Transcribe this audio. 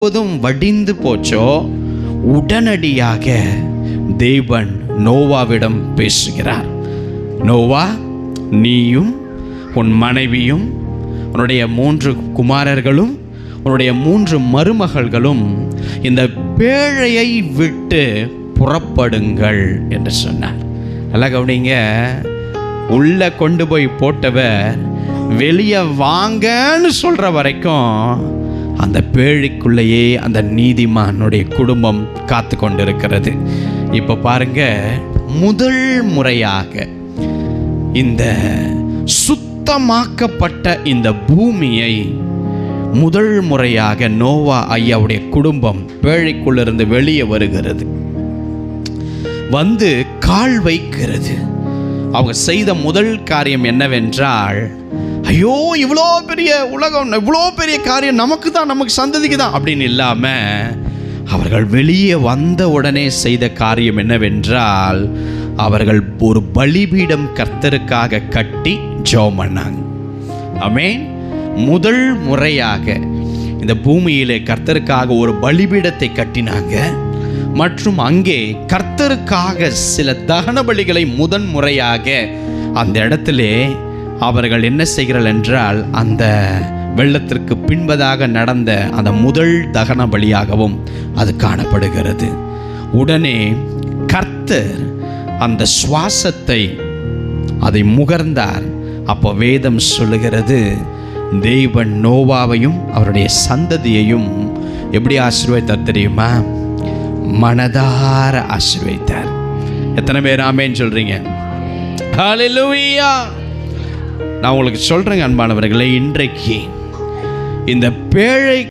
முழுவதும் வடிந்து போச்சோ, உடனடியாக தேவன் நோவாவிடம் பேசுகிறார். நோவா, நீயும் உன் மனைவியும் உன்னுடைய 3 குமாரர்களும் உன்னுடைய 3 மருமகள்களும் இந்த பேழையை விட்டு புறப்படுங்கள் என்று சொன்னார். நல்லா கவனிங்க, உள்ள கொண்டு போய் போட்டவர் வெளியே வாங்கன்னு சொல்ற வரைக்கும் அந்த பேழைக்குள்ளேயே அந்த நீதிமானுடைய குடும்பம் காத்து கொண்டிருக்கிறது. இப்போ பாருங்க, முதல் முறையாக இந்த சுத்தமாக்கப்பட்ட இந்த பூமியை முதல் முறையாக நோவா ஐயாவுடைய குடும்பம் பேழைக்குள்ளிருந்து வெளியே வருகிறது, வந்து கால் வைக்கிறது. அவங்க செய்த முதல் காரியம் என்னவென்றால், ஐயோ இவ்வளோ பெரிய உலகம், இவ்வளோ பெரிய காரியம் நமக்கு தான், நமக்கு சந்ததிக்கு தான் அப்படின்னு இல்லாமல் அவர்கள் வெளியே வந்த உடனே செய்த காரியம் என்னவென்றால், அவர்கள் ஒரு பலிபீடம் கர்த்தருக்காக கட்டி ஜெபம் பண்ணாங்க. ஆமென். முதல் முறையாக இந்த பூமியிலே கர்த்தருக்காக ஒரு பலிபீடத்தை கட்டினாங்க. மற்றும் அங்கே கர்த்தருக்காக சில தகன பலிகளை முதன் முறையாக அந்த இடத்திலே அவர்கள் என்ன செய்கிறார்கள் என்றால், அந்த வெள்ளத்திற்கு பின்பதாக நடந்த அந்த முதல் தகன பலியாகவும் அது காணப்படுகிறது. உடனே கர்த்தர் அந்த சுவாசத்தை அதை முகர்ந்தார். அப்போ வேதம் சொல்லுகிறது, தேவன் நோவாவையும் அவருடைய சந்ததியையும் எப்படி ஆசீர்வதித்தார் தெரியுமா? மனதார ஆசீர்வதித்தார். எத்தனை பேர் ஆமென் சொல்றீங்க? ஹல்லேலூயா. நான் உங்களுக்கு சொல்றேங்க அன்பானவர்களே, இன்றைக்கு இந்த பேழை